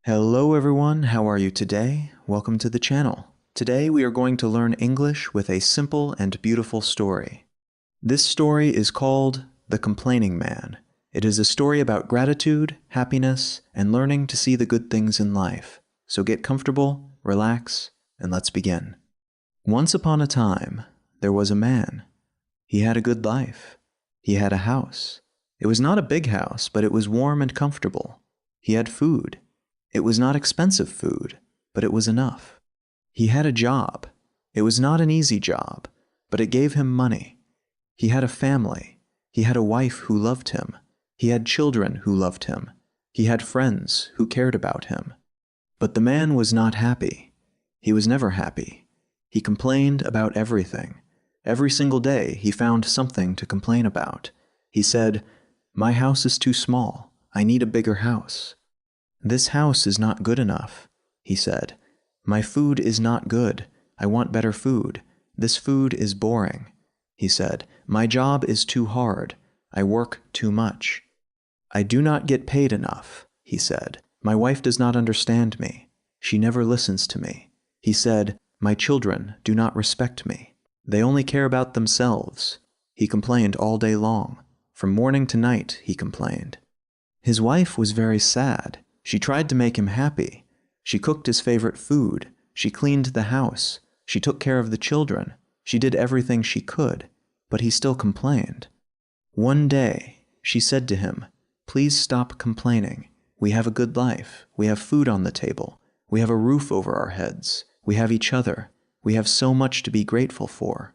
Hello everyone, how are you today? Welcome to the channel. Today we are going to learn English with a simple and beautiful story. This story is called The Complaining Man. It is a story about gratitude, happiness, and learning to see the good things in life. So get comfortable, relax, and let's begin. Once upon a time, there was a man. He had a good life. He had a house. It was not a big house, but it was warm and comfortable. He had food. It was not expensive food, but it was enough. He had a job. It was not an easy job, but it gave him money. He had a family. He had a wife who loved him. He had children who loved him. He had friends who cared about him. But the man was not happy. He was never happy. He complained about everything. Every single day he found something to complain about. He said, "My house is too small. I need a bigger house. This house is not good enough," he said. "My food is not good. I want better food. This food is boring," he said. "My job is too hard. I work too much. I do not get paid enough," he said. "My wife does not understand me. She never listens to me." He said, "My children do not respect me. They only care about themselves." He complained all day long. From morning to night, he complained. His wife was very sad. She tried to make him happy. She cooked his favorite food. She cleaned the house. She took care of the children. She did everything she could, but he still complained. One day, she said to him, "Please stop complaining. We have a good life. We have food on the table. We have a roof over our heads. We have each other. We have so much to be grateful for.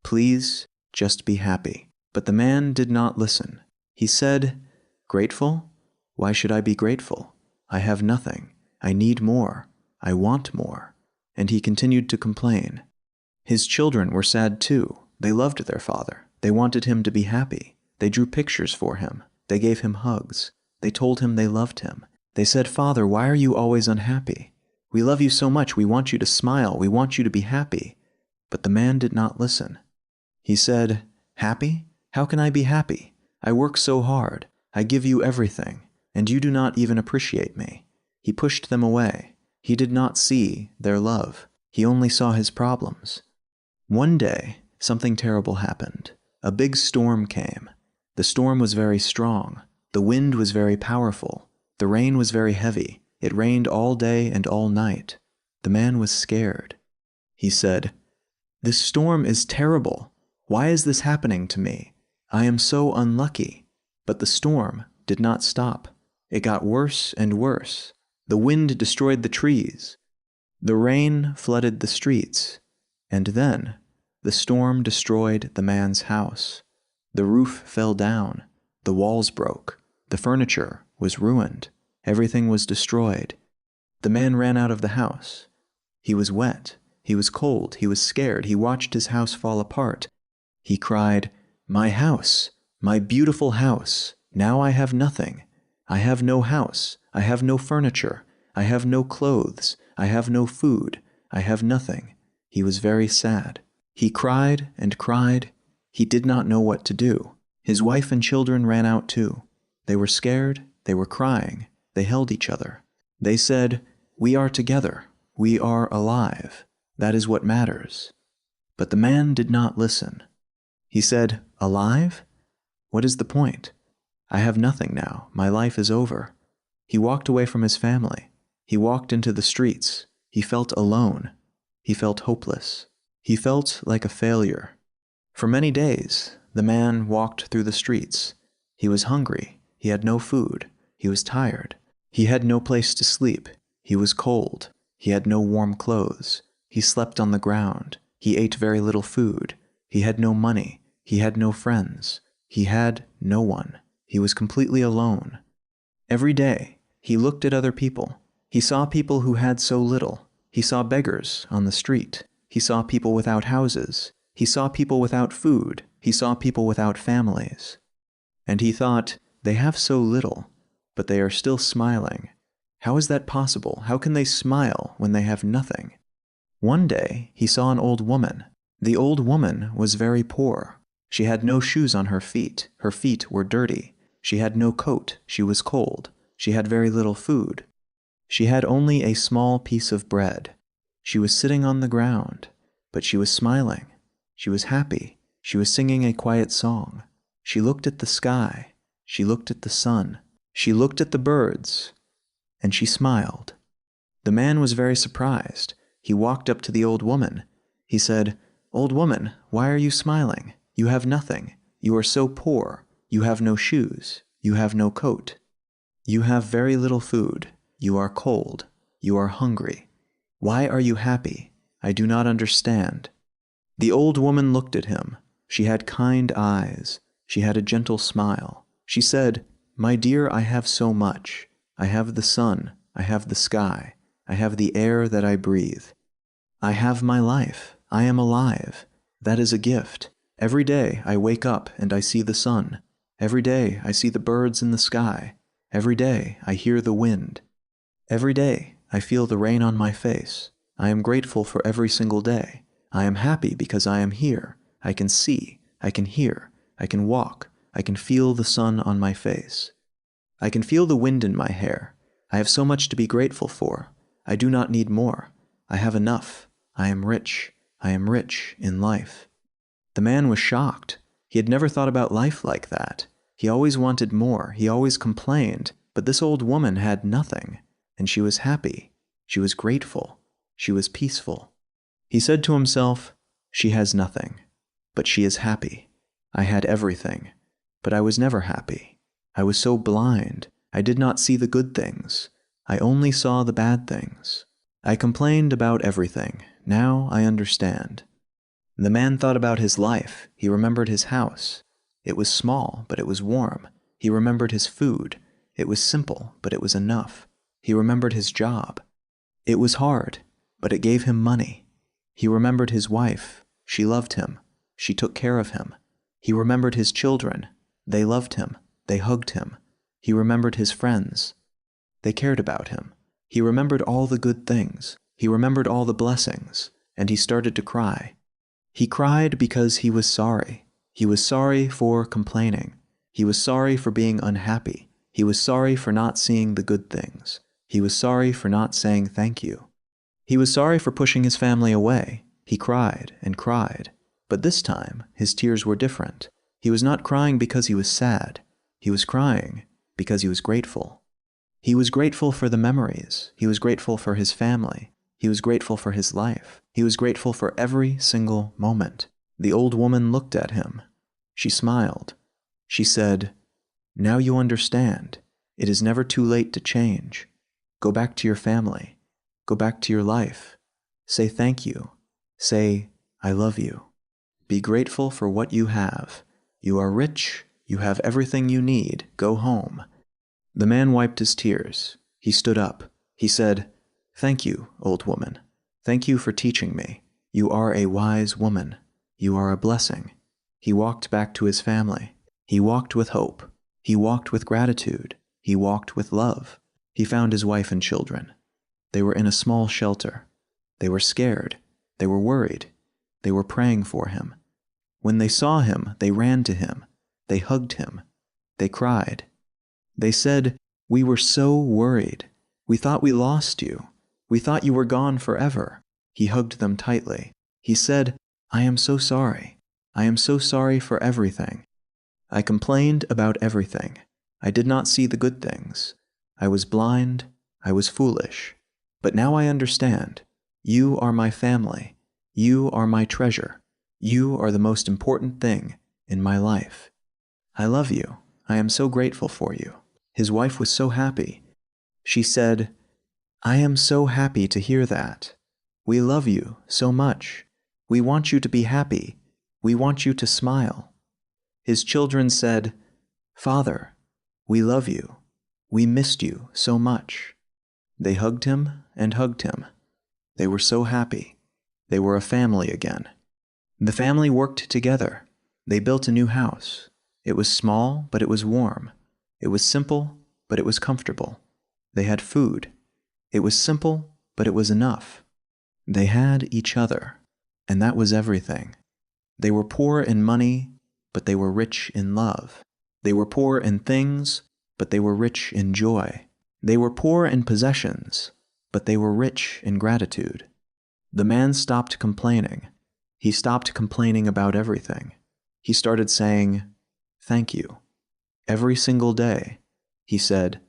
Please, just be happy." But the man did not listen. He said, "Grateful? Why should I be grateful? I have nothing. I need more. I want more." And he continued to complain. His children were sad too. They loved their father. They wanted him to be happy. They drew pictures for him. They gave him hugs. They told him they loved him. They said, "Father, why are you always unhappy? We love you so much. We want you to smile. We want you to be happy." But the man did not listen. He said, "Happy? How can I be happy? I work so hard. I give you everything, and you do not even appreciate me." He pushed them away. He did not see their love. He only saw his problems. One day, something terrible happened. A big storm came. The storm was very strong. The wind was very powerful. The rain was very heavy. It rained all day and all night. The man was scared. He said, "This storm is terrible. Why is this happening to me? I am so unlucky." But the storm did not stop. It got worse and worse. The wind destroyed the trees. The rain flooded the streets. And then the storm destroyed the man's house. The roof fell down. The walls broke. The furniture was ruined. Everything was destroyed. The man ran out of the house. He was wet. He was cold. He was scared. He watched his house fall apart. He cried, "My house, my beautiful house. Now I have nothing. I have no house. I have no furniture. I have no clothes. I have no food. I have nothing." He was very sad. He cried and cried. He did not know what to do. His wife and children ran out too. They were scared. They were crying. They held each other. They said, "We are together. We are alive. That is what matters." But the man did not listen. He said, "Alive? What is the point? I have nothing now. My life is over." He walked away from his family. He walked into the streets. He felt alone. He felt hopeless. He felt like a failure. For many days, the man walked through the streets. He was hungry. He had no food. He was tired. He had no place to sleep. He was cold. He had no warm clothes. He slept on the ground. He ate very little food. He had no money. He had no friends. He had no one. He was completely alone. Every day, he looked at other people. He saw people who had so little. He saw beggars on the street. He saw people without houses. He saw people without food. He saw people without families. And he thought, "They have so little, but they are still smiling. How is that possible? How can they smile when they have nothing?" One day, he saw an old woman. The old woman was very poor. She had no shoes on her feet. Her feet were dirty. She had no coat. She was cold. She had very little food. She had only a small piece of bread. She was sitting on the ground, but she was smiling. She was happy. She was singing a quiet song. She looked at the sky. She looked at the sun. She looked at the birds, and she smiled. The man was very surprised. He walked up to the old woman. He said, "Old woman, why are you smiling? You have nothing. You are so poor. You have no shoes. You have no coat. You have very little food. You are cold. You are hungry. Why are you happy? I do not understand." The old woman looked at him. She had kind eyes. She had a gentle smile. She said, "My dear, I have so much. I have the sun. I have the sky. I have the air that I breathe. I have my life. I am alive. That is a gift. Every day I wake up and I see the sun. Every day I see the birds in the sky. Every day I hear the wind. Every day I feel the rain on my face. I am grateful for every single day. I am happy because I am here. I can see. I can hear. I can walk. I can feel the sun on my face. I can feel the wind in my hair. I have so much to be grateful for. I do not need more. I have enough. I am rich. I am rich in life." The man was shocked. He had never thought about life like that. He always wanted more. He always complained. But this old woman had nothing, and she was happy. She was grateful. She was peaceful. He said to himself, "She has nothing, but she is happy. I had everything, but I was never happy. I was so blind. I did not see the good things. I only saw the bad things. I complained about everything. Now I understand." The man thought about his life. He remembered his house. It was small, but it was warm. He remembered his food. It was simple, but it was enough. He remembered his job. It was hard, but it gave him money. He remembered his wife. She loved him. She took care of him. He remembered his children. They loved him. They hugged him. He remembered his friends. They cared about him. He remembered all the good things. He remembered all the blessings, and he started to cry. He cried because he was sorry. He was sorry for complaining. He was sorry for being unhappy. He was sorry for not seeing the good things. He was sorry for not saying thank you. He was sorry for pushing his family away. He cried and cried. But this time, his tears were different. He was not crying because he was sad. He was crying because he was grateful. He was grateful for the memories. He was grateful for his family. He was grateful for his life. He was grateful for every single moment. The old woman looked at him. She smiled. She said, "Now you understand. It is never too late to change. Go back to your family. Go back to your life. Say thank you. Say, I love you. Be grateful for what you have. You are rich. You have everything you need. Go home." The man wiped his tears. He stood up. He said, "Thank you, old woman. Thank you for teaching me. You are a wise woman. You are a blessing." He walked back to his family. He walked with hope. He walked with gratitude. He walked with love. He found his wife and children. They were in a small shelter. They were scared. They were worried. They were praying for him. When they saw him, they ran to him. They hugged him. They cried. They said, "We were so worried. We thought we lost you. We thought you were gone forever." He hugged them tightly. He said, "I am so sorry. I am so sorry for everything. I complained about everything. I did not see the good things. I was blind. I was foolish. But now I understand. You are my family. You are my treasure. You are the most important thing in my life. I love you. I am so grateful for you." His wife was so happy. She said, "I am so happy to hear that. We love you so much. We want you to be happy. We want you to smile." His children said, "Father, we love you. We missed you so much." They hugged him and hugged him. They were so happy. They were a family again. The family worked together. They built a new house. It was small, but it was warm. It was simple, but it was comfortable. They had food. It was simple, but it was enough. They had each other, and that was everything. They were poor in money, but they were rich in love. They were poor in things, but they were rich in joy. They were poor in possessions, but they were rich in gratitude. The man stopped complaining. He stopped complaining about everything. He started saying, "Thank you." Every single day, he said,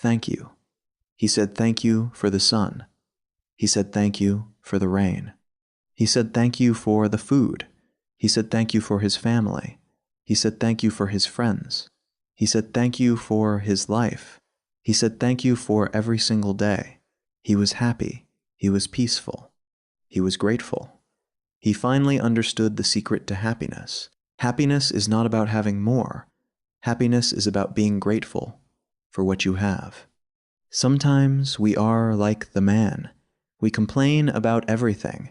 "Thank you." He said thank you for the sun. He said thank you for the rain. He said thank you for the food. He said thank you for his family. He said thank you for his friends. He said thank you for his life. He said thank you for every single day. He was happy. He was peaceful. He was grateful. He finally understood the secret to happiness. Happiness is not about having more. Happiness is about being grateful for what you have. Sometimes we are like the man. We complain about everything.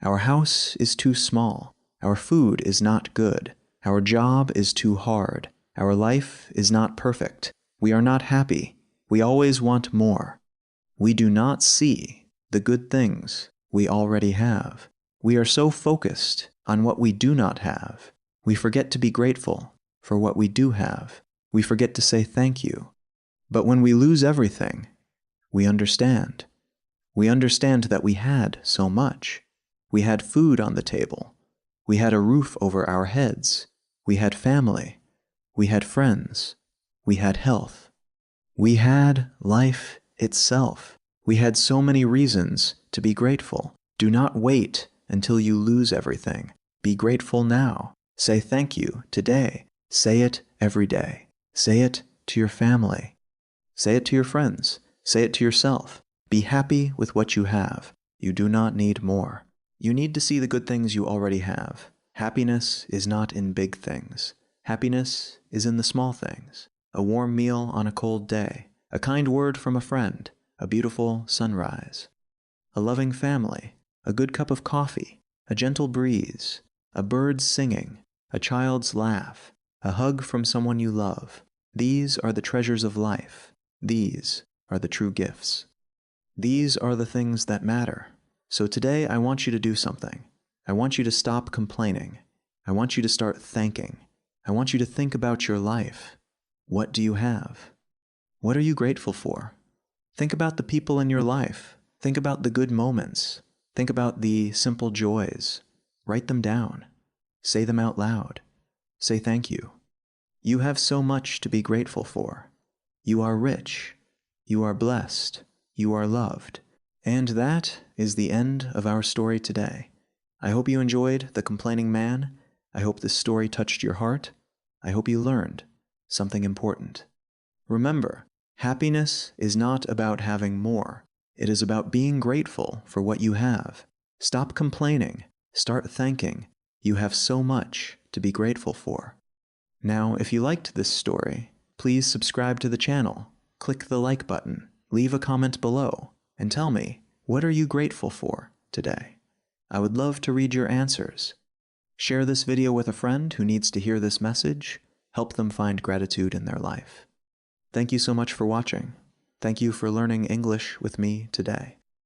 Our house is too small. Our food is not good. Our job is too hard. Our life is not perfect. We are not happy. We always want more. We do not see the good things we already have. We are so focused on what we do not have. We forget to be grateful for what we do have. We forget to say thank you. But when we lose everything, we understand. We understand that we had so much. We had food on the table. We had a roof over our heads. We had family. We had friends. We had health. We had life itself. We had so many reasons to be grateful. Do not wait until you lose everything. Be grateful now. Say thank you today. Say it every day. Say it to your family. Say it to your friends. Say it to yourself. Be happy with what you have. You do not need more. You need to see the good things you already have. Happiness is not in big things. Happiness is in the small things. A warm meal on a cold day. A kind word from a friend. A beautiful sunrise. A loving family. A good cup of coffee. A gentle breeze. A bird singing. A child's laugh. A hug from someone you love. These are the treasures of life. These are the true gifts. These are the things that matter. So today I want you to do something. I want you to stop complaining. I want you to start thanking. I want you to think about your life. What do you have? What are you grateful for? Think about the people in your life. Think about the good moments. Think about the simple joys. Write them down. Say them out loud. Say thank you. You have so much to be grateful for. You are rich. You are blessed. You are loved. And that is the end of our story today. I hope you enjoyed The Complaining Man. I hope this story touched your heart. I hope you learned something important. Remember, happiness is not about having more. It is about being grateful for what you have. Stop complaining. Start thanking. You have so much to be grateful for. Now, if you liked this story, please subscribe to the channel. Click the like button. Leave a comment below and tell me, what are you grateful for today? I would love to read your answers. Share this video with a friend who needs to hear this message. Help them find gratitude in their life. Thank you so much for watching. Thank you for learning English with me today.